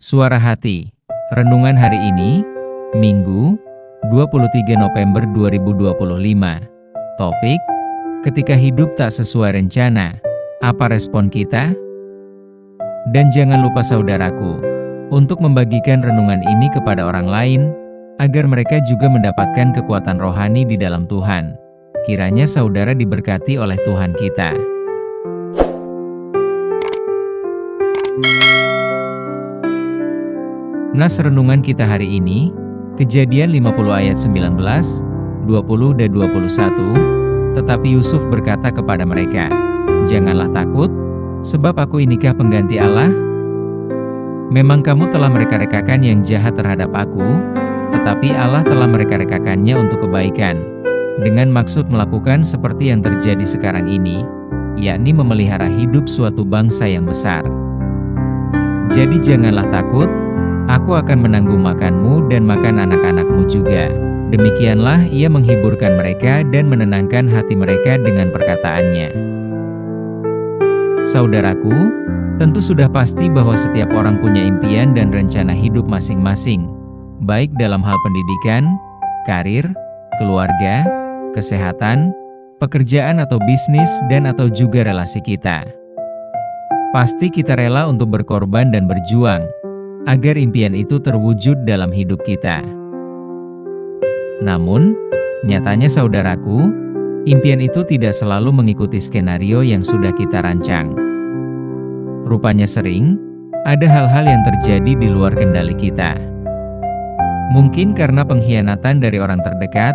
Suara Hati, renungan hari ini, Minggu, 23 November 2025. Topik, ketika hidup tak sesuai rencana, apa respon kita? Dan jangan lupa saudaraku, untuk membagikan renungan ini kepada orang lain, agar mereka juga mendapatkan kekuatan rohani di dalam Tuhan. Kiranya saudara diberkati oleh Tuhan kita. Nas renungan kita hari ini, Kejadian 50 ayat 19, 20 dan 21, tetapi Yusuf berkata kepada mereka, "Janganlah takut, sebab aku inikah pengganti Allah? Memang kamu telah mereka-rekakan yang jahat terhadap aku, tetapi Allah telah mereka-rekakannya untuk kebaikan, dengan maksud melakukan seperti yang terjadi sekarang ini, yakni memelihara hidup suatu bangsa yang besar. Jadi janganlah takut, aku akan menanggung makanmu dan makan anak-anakmu juga." Demikianlah ia menghiburkan mereka dan menenangkan hati mereka dengan perkataannya. Saudaraku, tentu sudah pasti bahwa setiap orang punya impian dan rencana hidup masing-masing, baik dalam hal pendidikan, karir, keluarga, kesehatan, pekerjaan atau bisnis dan atau juga relasi kita. Pasti kita rela untuk berkorban dan berjuang, agar impian itu terwujud dalam hidup kita. Namun, nyatanya saudaraku, impian itu tidak selalu mengikuti skenario yang sudah kita rancang. Rupanya sering, ada hal-hal yang terjadi di luar kendali kita. Mungkin karena pengkhianatan dari orang terdekat,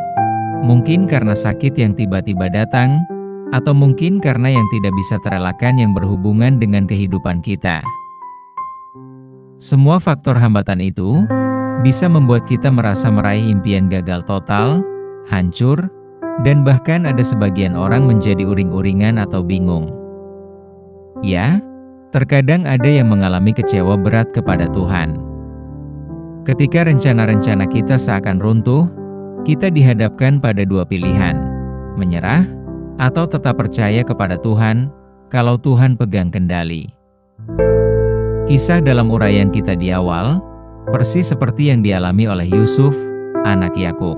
mungkin karena sakit yang tiba-tiba datang, atau mungkin karena yang tidak bisa terelakkan yang berhubungan dengan kehidupan kita. Semua faktor hambatan itu bisa membuat kita merasa meraih impian gagal total, hancur, dan bahkan ada sebagian orang menjadi uring-uringan atau bingung. Ya, terkadang ada yang mengalami kecewa berat kepada Tuhan. Ketika rencana-rencana kita seakan runtuh, kita dihadapkan pada dua pilihan, menyerah, atau tetap percaya kepada Tuhan, kalau Tuhan pegang kendali. Kisah dalam uraian kita di awal, persis seperti yang dialami oleh Yusuf, anak Yakub.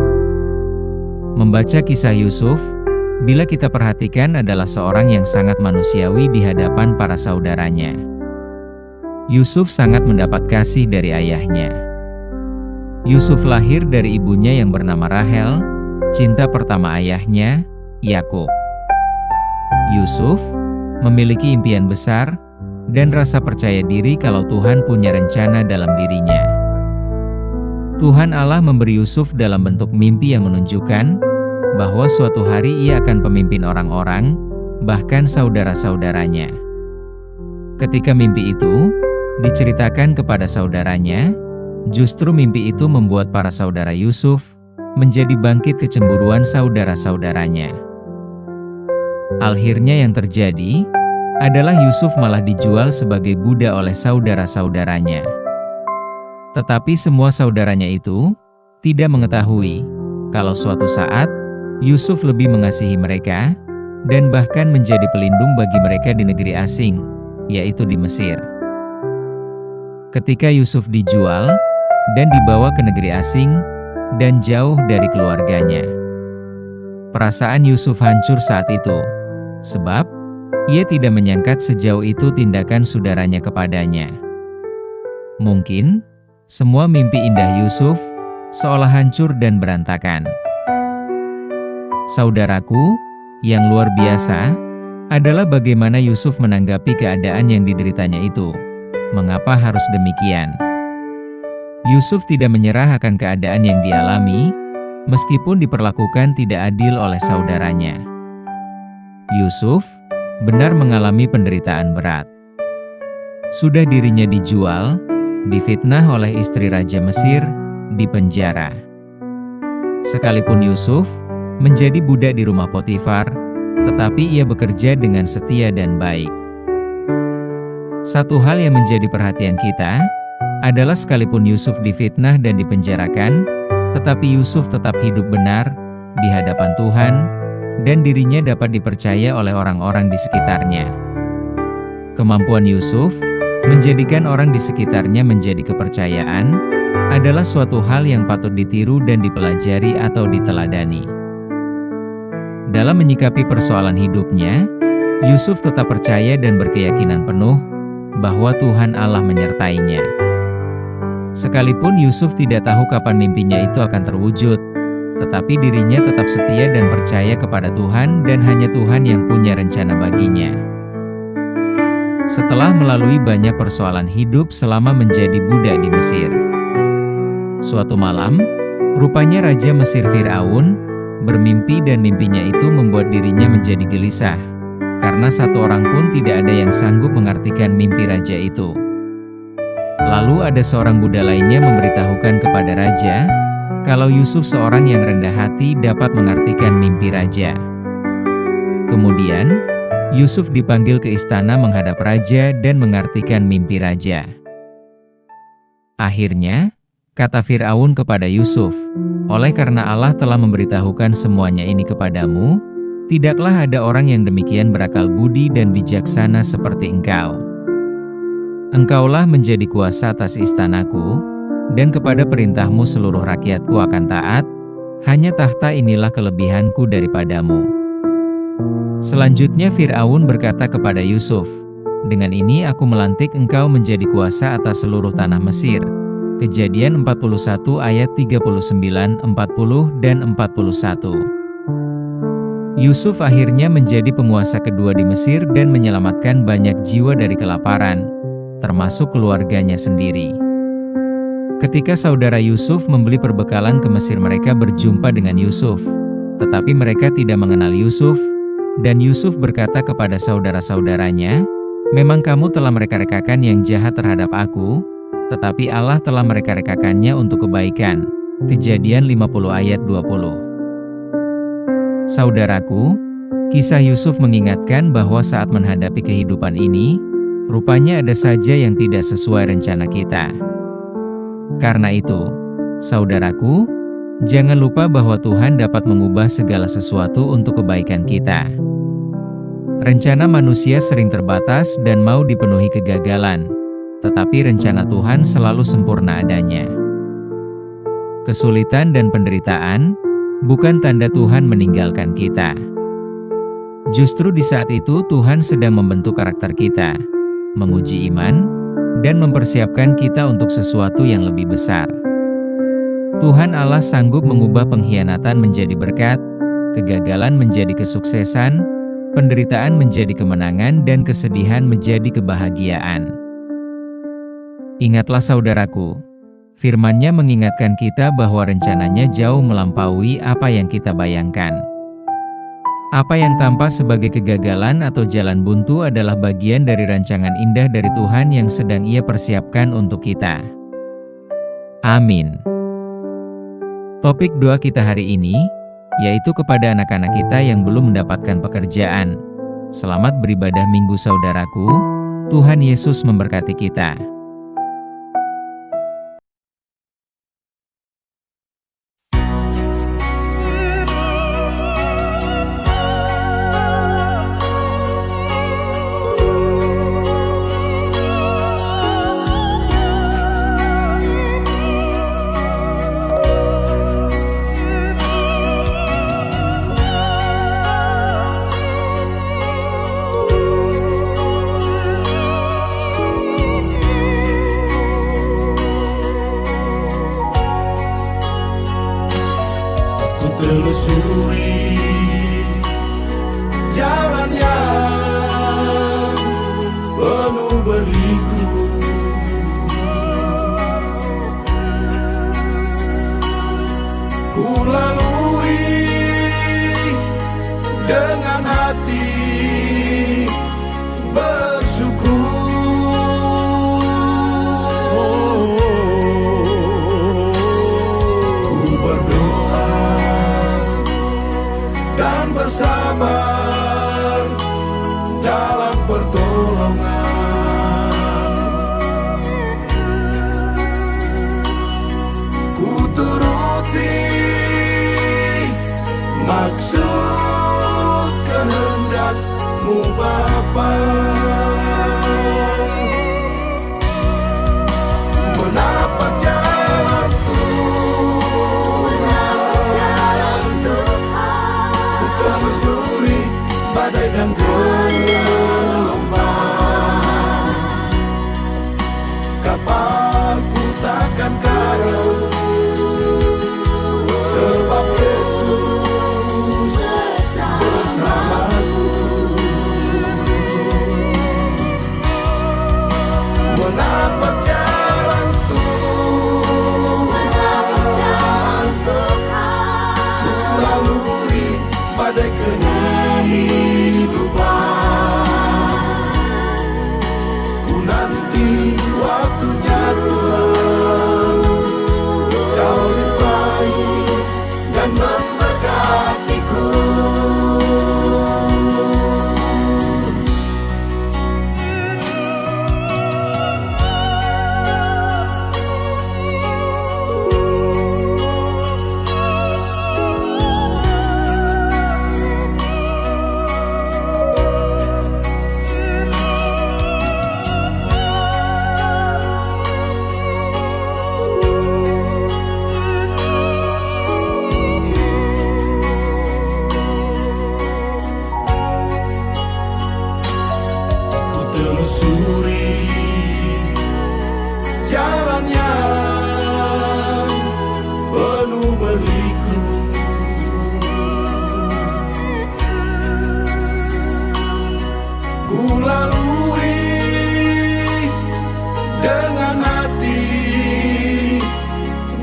Membaca kisah Yusuf, bila kita perhatikan adalah seorang yang sangat manusiawi di hadapan para saudaranya. Yusuf sangat mendapat kasih dari ayahnya. Yusuf lahir dari ibunya yang bernama Rahel, cinta pertama ayahnya, Yakub. Yusuf memiliki impian besar dan rasa percaya diri kalau Tuhan punya rencana dalam dirinya. Tuhan Allah memberi Yusuf dalam bentuk mimpi yang menunjukkan bahwa suatu hari ia akan pemimpin orang-orang, bahkan saudara-saudaranya. Ketika mimpi itu diceritakan kepada saudaranya, justru mimpi itu membuat para saudara Yusuf menjadi bangkit kecemburuan saudara-saudaranya. Akhirnya yang terjadi adalah Yusuf malah dijual sebagai budak oleh saudara-saudaranya. Tetapi semua saudaranya itu tidak mengetahui kalau suatu saat Yusuf lebih mengasihi mereka dan bahkan menjadi pelindung bagi mereka di negeri asing, yaitu di Mesir. Ketika Yusuf dijual dan dibawa ke negeri asing dan jauh dari keluarganya, perasaan Yusuf hancur saat itu, sebab ia tidak menyangka sejauh itu tindakan saudaranya kepadanya. Mungkin semua mimpi indah Yusuf seolah hancur dan berantakan. Saudaraku, yang luar biasa adalah bagaimana Yusuf menanggapi keadaan yang dideritanya itu. Mengapa harus demikian? Yusuf tidak menyerah akan keadaan yang dialami, meskipun diperlakukan tidak adil oleh saudaranya. Yusuf benar mengalami penderitaan berat. Sudah dirinya dijual, difitnah oleh istri Raja Mesir, dipenjara. Sekalipun Yusuf menjadi budak di rumah Potifar, tetapi ia bekerja dengan setia dan baik. Satu hal yang menjadi perhatian kita adalah sekalipun Yusuf difitnah dan dipenjarakan, tetapi Yusuf tetap hidup benar di hadapan Tuhan, dan dirinya dapat dipercaya oleh orang-orang di sekitarnya. Kemampuan Yusuf Menjadikan orang di sekitarnya menjadi kepercayaan adalah suatu hal yang patut ditiru dan dipelajari atau diteladani. Dalam menyikapi persoalan hidupnya, Yusuf tetap percaya dan berkeyakinan penuh bahwa Tuhan Allah menyertainya. Sekalipun Yusuf tidak tahu kapan mimpinya itu akan terwujud, tetapi dirinya tetap setia dan percaya kepada Tuhan dan hanya Tuhan yang punya rencana baginya. Setelah melalui banyak persoalan hidup selama menjadi budak di Mesir, suatu malam, rupanya Raja Mesir Firaun bermimpi dan mimpinya itu membuat dirinya menjadi gelisah, karena satu orang pun tidak ada yang sanggup mengartikan mimpi raja itu. Lalu ada seorang budak lainnya memberitahukan kepada raja, kalau Yusuf seorang yang rendah hati dapat mengartikan mimpi raja. Kemudian, Yusuf dipanggil ke istana menghadap raja dan mengartikan mimpi raja. Akhirnya, kata Firaun kepada Yusuf, oleh karena Allah telah memberitahukan semuanya ini kepadamu, tidaklah ada orang yang demikian berakal budi dan bijaksana seperti engkau. Engkaulah menjadi kuasa atas istanaku, dan kepada perintahmu seluruh rakyatku akan taat, hanya tahta inilah kelebihanku daripadamu. Selanjutnya Firaun berkata kepada Yusuf, dengan ini aku melantik engkau menjadi kuasa atas seluruh tanah Mesir. Kejadian 41 ayat 39, 40, dan 41. Yusuf akhirnya menjadi penguasa kedua di Mesir dan menyelamatkan banyak jiwa dari kelaparan, termasuk keluarganya sendiri. Ketika saudara Yusuf membeli perbekalan ke Mesir, mereka berjumpa dengan Yusuf, tetapi mereka tidak mengenal Yusuf, dan Yusuf berkata kepada saudara-saudaranya, memang kamu telah mereka-rekakan yang jahat terhadap aku, tetapi Allah telah mereka-rekakannya untuk kebaikan. Kejadian 50 ayat 20. Saudaraku, kisah Yusuf mengingatkan bahwa saat menghadapi kehidupan ini, rupanya ada saja yang tidak sesuai rencana kita. Karena itu, saudaraku, jangan lupa bahwa Tuhan dapat mengubah segala sesuatu untuk kebaikan kita. Rencana manusia sering terbatas dan mau dipenuhi kegagalan, tetapi rencana Tuhan selalu sempurna adanya. Kesulitan dan penderitaan bukan tanda Tuhan meninggalkan kita. Justru di saat itu Tuhan sedang membentuk karakter kita, menguji iman, dan mempersiapkan kita untuk sesuatu yang lebih besar. Tuhan Allah sanggup mengubah pengkhianatan menjadi berkat, kegagalan menjadi kesuksesan, penderitaan menjadi kemenangan, dan kesedihan menjadi kebahagiaan. Ingatlah saudaraku, firman-Nya mengingatkan kita bahwa rencananya jauh melampaui apa yang kita bayangkan. Apa yang tampak sebagai kegagalan atau jalan buntu adalah bagian dari rancangan indah dari Tuhan yang sedang Ia persiapkan untuk kita. Amin. Topik doa kita hari ini, yaitu kepada anak-anak kita yang belum mendapatkan pekerjaan. Selamat beribadah Minggu saudaraku, Tuhan Yesus memberkati kita. kapalku takkan karam, sebab Yesus bersamaku. Menapak jalan Tuhan, ku lalui badai kehidupan. Ku nanti waktunya Tuhan, Kau limpahi dan memberkatiku. Telusuri jalan yang penuh berliku, ku lalui dengan hati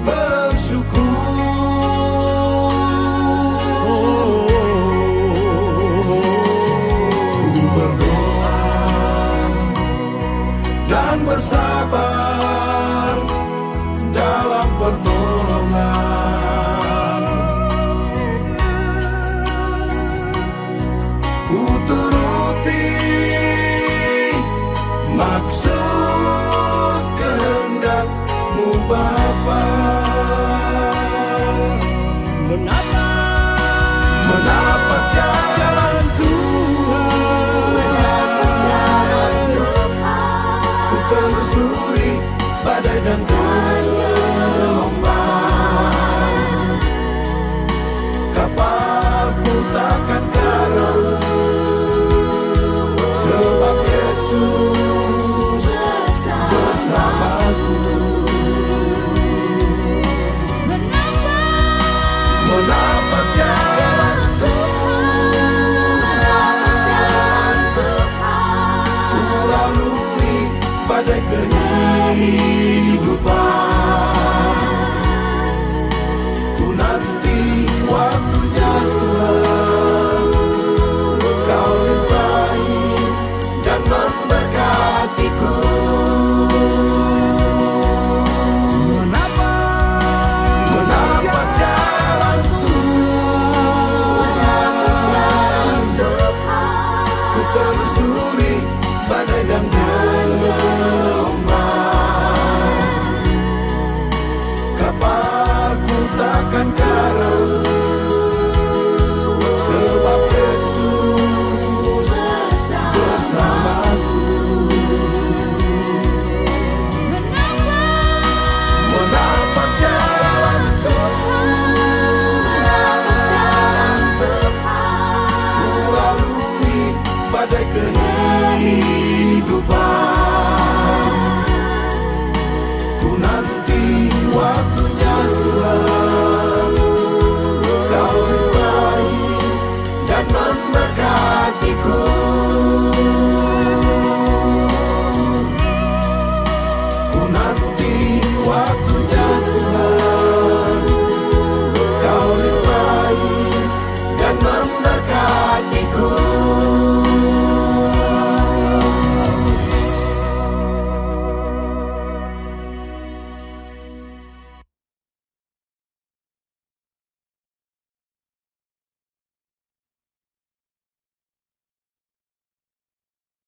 bersyukur. Ku berdoa dan bersabar dalam pertolongan. Ku turuti maksud kehendak-Mu Bapa. Menapak jalan Tuhan, ku telusuri badai dan